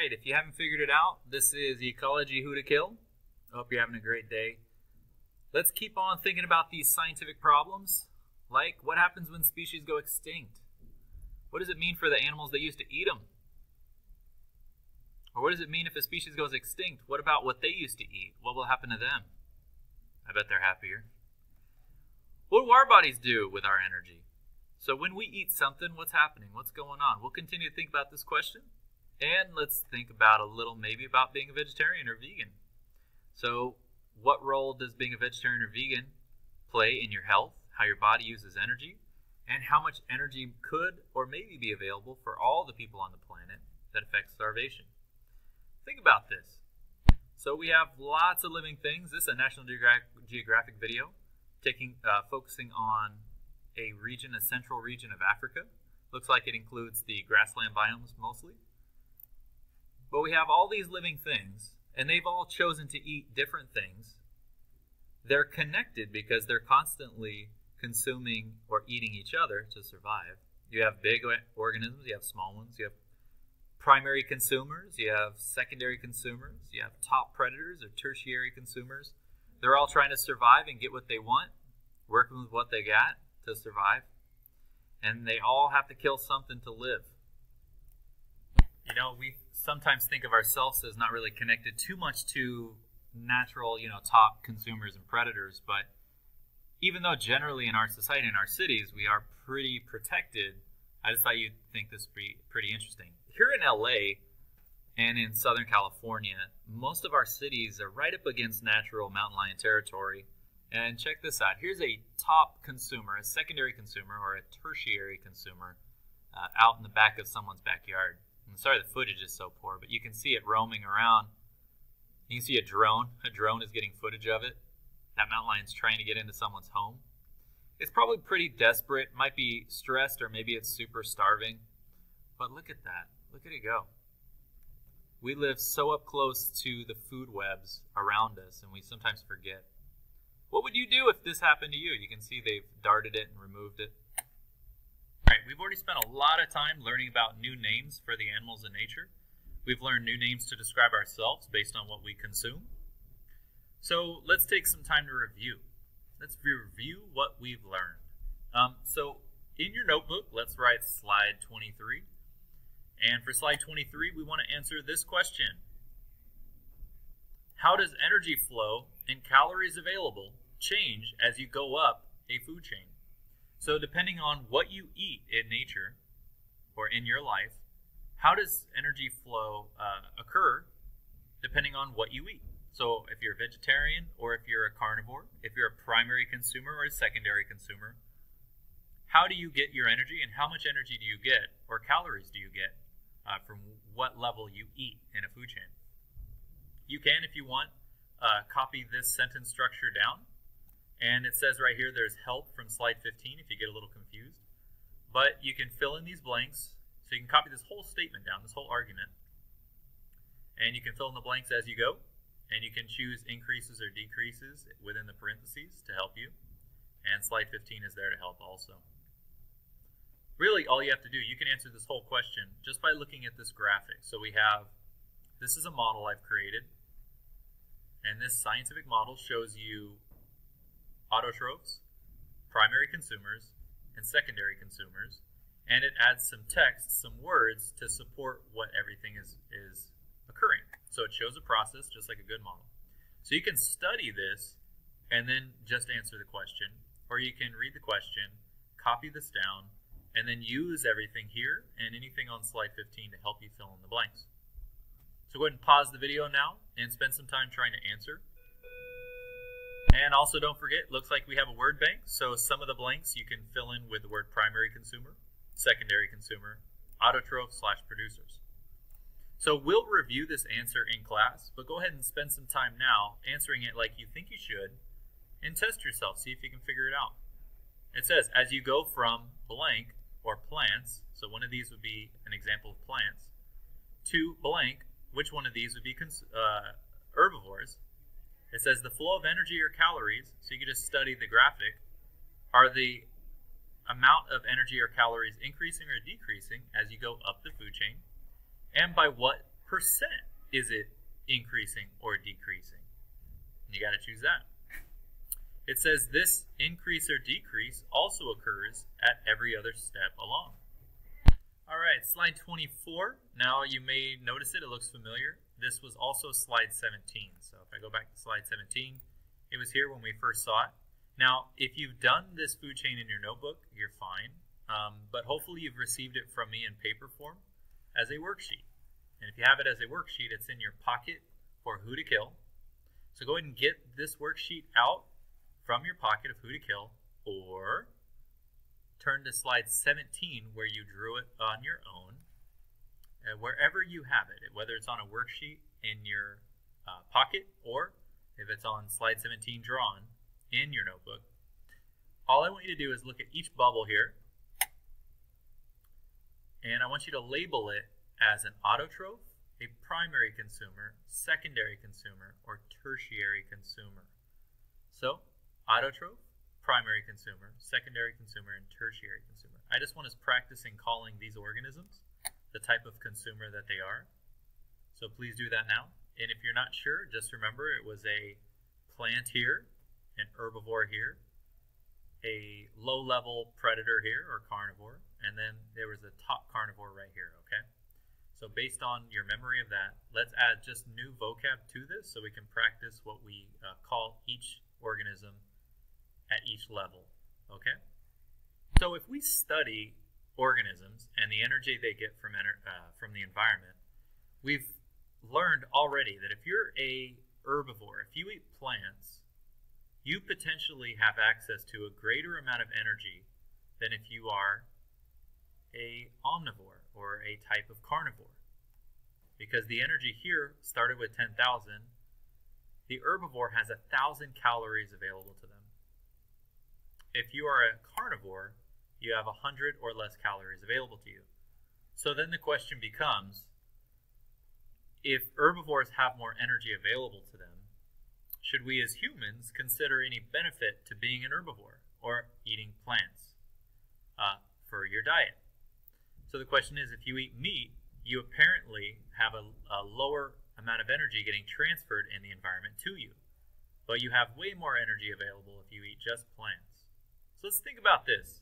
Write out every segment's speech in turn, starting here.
right, if you haven't figured it out, this is Ecology Who to Kill. I hope you're having a great day. Let's keep on thinking about these scientific problems, like what happens when species go extinct? What does it mean for the animals that used to eat them? Or what does it mean if a species goes extinct? What about what they used to eat? What will happen to them? I bet they're happier. What do our bodies do with our energy? So when we eat something, what's happening? What's going on? We'll continue to think about this question. And let's think about a little maybe about being a vegetarian or vegan. So what role does being a vegetarian or vegan play in your health, how your body uses energy, and how much energy could or maybe be available for all the people on the planet that affects starvation? Think about this. So we have lots of living things. This is a National Geographic video focusing on a region, a central region of Africa. Looks like it includes the grassland biomes mostly. But we have all these living things, and they've all chosen to eat different things. They're connected because they're constantly consuming or eating each other to survive. You have big organisms, you have small ones, you have primary consumers, you have secondary consumers, you have top predators or tertiary consumers. They're all trying to survive and get what they want, working with what they got to survive. And they all have to kill something to live. You know, we sometimes think of ourselves as not really connected too much to natural, top consumers and predators, but even though generally in our society, in our cities, we are pretty protected, I just thought you'd think this would be pretty interesting. Here in LA and in Southern California, most of our cities are right up against natural mountain lion territory. And check this out. Here's a top consumer, a secondary consumer, or a tertiary consumer out in the back of someone's backyard. I'm sorry the footage is so poor, but you can see it roaming around. You can see a drone. A drone is getting footage of it. That mountain lion's trying to get into someone's home. It's probably pretty desperate, might be stressed, or maybe it's super starving. But look at that. Look at it go. We live so up close to the food webs around us, and we sometimes forget. What would you do if this happened to you? You can see they've darted it and removed it. All right, we've already spent a lot of time learning about new names for the animals in nature. We've learned new names to describe ourselves based on what we consume. So let's take some time to review. Let's review what we've learned. So in your notebook, let's write slide 23. And for slide 23, we want to answer this question. How does energy flow and calories available change as you go up a food chain? So depending on what you eat in nature or in your life, how does energy flow occur depending on what you eat? So if you're a vegetarian or if you're a carnivore, if you're a primary consumer or a secondary consumer, how do you get your energy and how much energy do you get or calories do you get from what level you eat in a food chain? You can, if you want, copy this sentence structure down. And it says right here there's help from slide 15 if you get a little confused. But you can fill in these blanks. So you can copy this whole statement down, this whole argument. And you can fill in the blanks as you go. And you can choose increases or decreases within the parentheses to help you. And slide 15 is there to help also. Really, all you have to do, you can answer this whole question just by looking at this graphic. So we have, this is a model I've created. And this scientific model shows you autotrophs, primary consumers, and secondary consumers. And it adds some text, some words to support what everything is occurring. So it shows a process just like a good model. So you can study this and then just answer the question, or you can read the question, copy this down, and then use everything here and anything on slide 15 to help you fill in the blanks. So go ahead and pause the video now and spend some time trying to answer. And also don't forget, looks like we have a word bank. So some of the blanks you can fill in with the word primary consumer, secondary consumer, autotroph/producers. So we'll review this answer in class, but go ahead and spend some time now answering it like you think you should and test yourself, see if you can figure it out. It says, as you go from blank or plants, so one of these would be an example of plants, to blank, which one of these would be herbivores? It says the flow of energy or calories, so you can just study the graphic, are the amount of energy or calories increasing or decreasing as you go up the food chain, and by what percent is it increasing or decreasing? You got to choose that. It says this increase or decrease also occurs at every other step along. All right, slide 24. Now you may notice it looks familiar. This was also slide 17. So if I go back to slide 17, it was here when we first saw it. Now, if you've done this food chain in your notebook, you're fine. But hopefully you've received it from me in paper form as a worksheet. And if you have it as a worksheet, it's in your pocket for Who to Kill. So go ahead and get this worksheet out from your pocket of Who to Kill, or turn to slide 17 where you drew it on your own. Wherever you have it, whether it's on a worksheet in your pocket or if it's on slide 17 drawn in your notebook, all I want you to do is look at each bubble here, and I want you to label it as an autotroph, a primary consumer, secondary consumer, or tertiary consumer. So, autotroph, primary consumer, secondary consumer, and tertiary consumer. I just want us practicing calling these organisms the type of consumer that they are. So please do that now. And if you're not sure, just remember it was a plant here, an herbivore here, a low-level predator here, or carnivore, and then there was a top carnivore right here, okay? So based on your memory of that, let's add just new vocab to this so we can practice what we call each organism at each level, okay? So if we study organisms and the energy they get from the environment, we've learned already that if you're a herbivore, if you eat plants, you potentially have access to a greater amount of energy than if you are a omnivore or a type of carnivore. Because the energy here started with 10,000, the herbivore has 1,000 calories available to them. If you are a carnivore, you have 100 or less calories available to you. So then the question becomes, if herbivores have more energy available to them, should we as humans consider any benefit to being an herbivore or eating plants for your diet? So the question is, if you eat meat, you apparently have a lower amount of energy getting transferred in the environment to you. But you have way more energy available if you eat just plants. So let's think about this.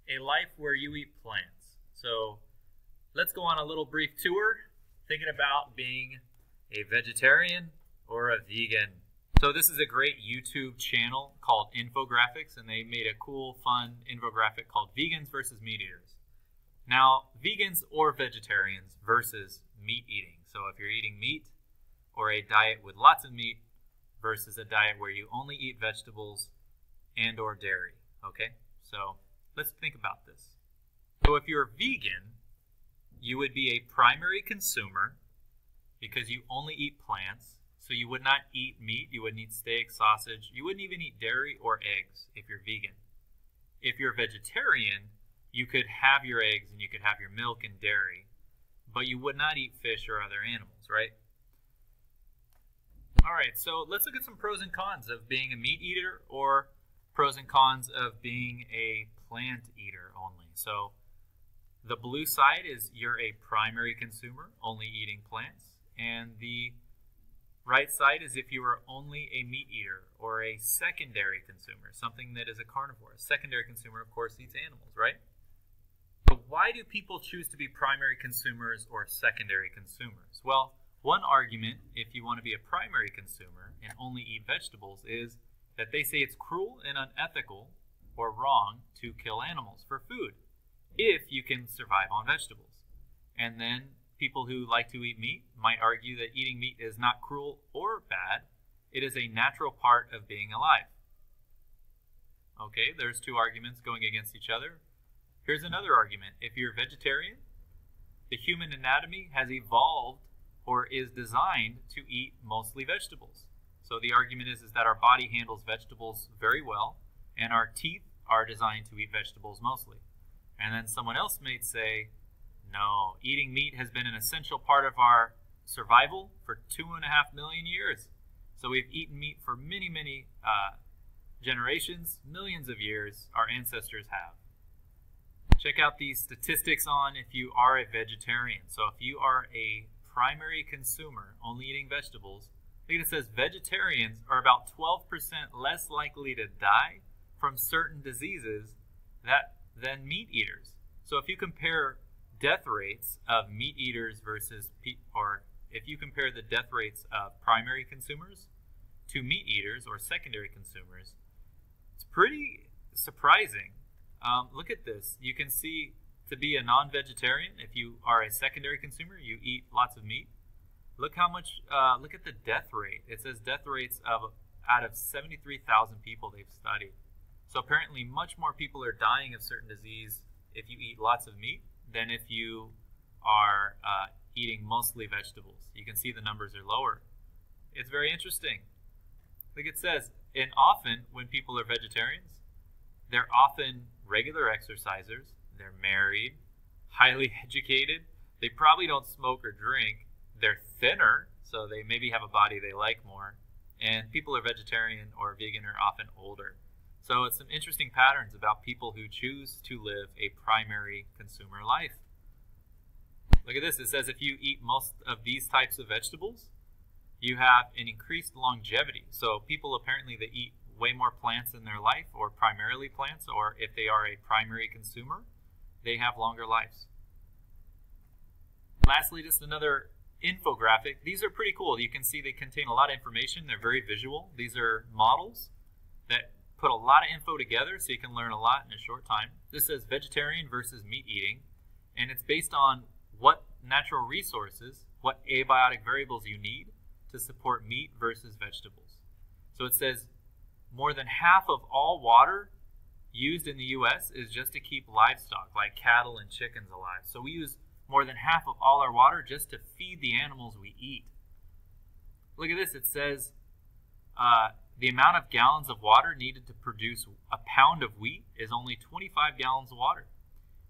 A life where you eat plants. So let's go on a little brief tour thinking about being a vegetarian or a vegan. So this is a great YouTube channel called Infographics, and they made a cool, fun infographic called Vegans versus Meat Eaters. Now, vegans or vegetarians versus meat eating. So if you're eating meat, or a diet with lots of meat versus a diet where you only eat vegetables and or dairy, okay? So let's think about this. So if you're vegan, you would be a primary consumer because you only eat plants. So you would not eat meat, you wouldn't eat steak, sausage, you wouldn't even eat dairy or eggs if you're vegan. If you're vegetarian, you could have your eggs and you could have your milk and dairy, but you would not eat fish or other animals, right? All right, so let's look at some pros and cons of being a meat eater or pros and cons of being a plant eater only. So the blue side is you're a primary consumer, only eating plants, and the right side is if you are only a meat eater or a secondary consumer, something that is a carnivore. A secondary consumer, of course, eats animals, right? So why do people choose to be primary consumers or secondary consumers? Well, one argument, if you want to be a primary consumer and only eat vegetables, is that they say it's cruel and unethical or wrong to kill animals for food if you can survive on vegetables. And then people who like to eat meat might argue that eating meat is not cruel or bad. It is a natural part of being alive. Okay, there's two arguments going against each other. Here's another argument. If you're vegetarian, the human anatomy has evolved or is designed to eat mostly vegetables. So the argument is that our body handles vegetables very well, and our teeth are designed to eat vegetables mostly. And then someone else may say, no, eating meat has been an essential part of our survival for 2.5 million years. So we've eaten meat for many generations, millions of years, our ancestors have. Check out these statistics on if you are a vegetarian. So if you are a primary consumer, only eating vegetables, look at it, says vegetarians are about 12% less likely to die from certain diseases than meat eaters. So if you compare death rates of meat eaters versus or if you compare the death rates of primary consumers to meat eaters or secondary consumers, it's pretty surprising. Look at this. You can see, to be a non-vegetarian, if you are a secondary consumer, you eat lots of meat. Look how much. Look at the death rate. It says death rates out of 73,000 people they've studied. So apparently, much more people are dying of certain disease if you eat lots of meat than if you are eating mostly vegetables. You can see the numbers are lower. It's very interesting. Like it says, and often when people are vegetarians, they're often regular exercisers. They're married, highly educated. They probably don't smoke or drink. They're thinner, so they maybe have a body they like more. And people who are vegetarian or vegan are often older. So it's some interesting patterns about people who choose to live a primary consumer life. Look at this. It says if you eat most of these types of vegetables, you have an increased longevity. So people apparently that eat way more plants in their life, or primarily plants, or if they are a primary consumer, they have longer lives. Lastly, just another infographic. These are pretty cool. You can see they contain a lot of information. They're very visual. These are models that put a lot of info together so you can learn a lot in a short time. This says vegetarian versus meat eating, and it's based on what natural resources, what abiotic variables you need to support meat versus vegetables. So it says more than half of all water used in the U.S. is just to keep livestock, like cattle and chickens, alive. So we use more than half of all our water just to feed the animals we eat. Look at this. It says the amount of gallons of water needed to produce a pound of wheat is only 25 gallons of water.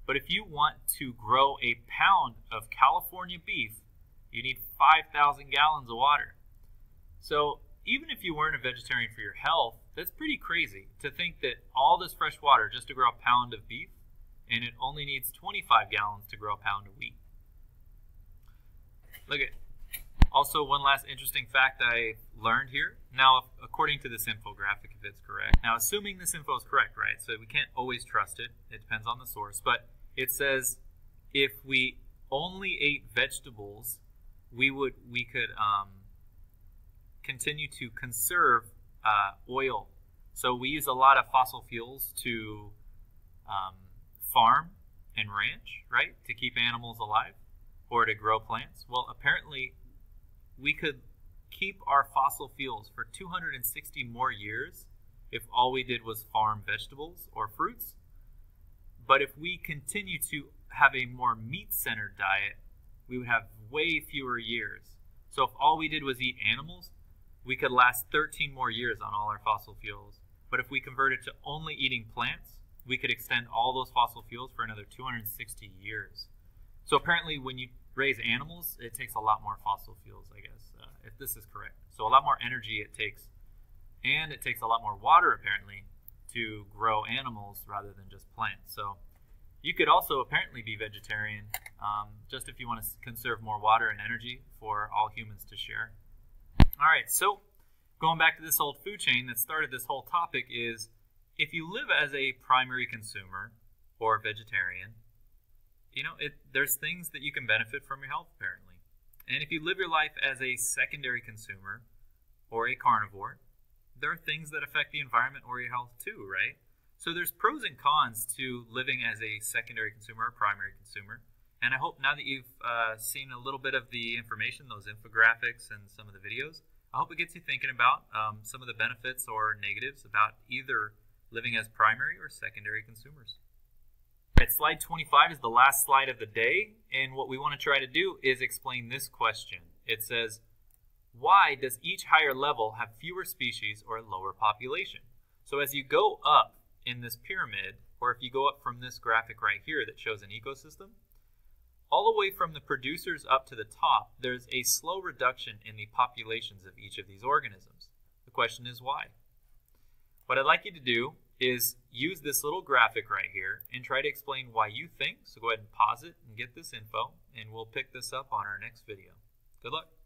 But if you want to grow a pound of California beef, you need 5,000 gallons of water. So even if you weren't a vegetarian for your health, that's pretty crazy to think that all this fresh water just to grow a pound of beef, and it only needs 25 gallons to grow a pound of wheat. Look at, also one last interesting fact I learned here. Now, according to this infographic, if it's correct. Now, assuming this info is correct, right? So we can't always trust it. It depends on the source. But it says if we only ate vegetables, we could continue to conserve oil. So we use a lot of fossil fuels to farm and ranch, right? To keep animals alive or to grow plants. Well, apparently we could keep our fossil fuels for 260 more years if all we did was farm vegetables or fruits. But if we continue to have a more meat-centered diet, we would have way fewer years. So if all we did was eat animals, we could last 13 more years on all our fossil fuels. But if we converted to only eating plants, we could extend all those fossil fuels for another 260 years. So apparently when you raise animals, it takes a lot more fossil fuels, I guess, if this is correct. So a lot more energy it takes, and it takes a lot more water, apparently, to grow animals rather than just plants. So you could also apparently be vegetarian, just if you want to conserve more water and energy for all humans to share. All right, so going back to this old food chain that started this whole topic is, if you live as a primary consumer or vegetarian, you know, there's things that you can benefit from your health, apparently. And if you live your life as a secondary consumer or a carnivore, there are things that affect the environment or your health too, right? So there's pros and cons to living as a secondary consumer or primary consumer. And I hope now that you've seen a little bit of the information, those infographics and some of the videos, I hope it gets you thinking about some of the benefits or negatives about either living as primary or secondary consumers. All right, slide 25 is the last slide of the day, and what we want to try to do is explain this question. It says, why does each higher level have fewer species or a lower population? So as you go up in this pyramid, or if you go up from this graphic right here that shows an ecosystem, all the way from the producers up to the top, there's a slow reduction in the populations of each of these organisms. The question is why? What I'd like you to do is use this little graphic right here and try to explain why you think. So go ahead and pause it and get this info, and we'll pick this up on our next video. Good luck.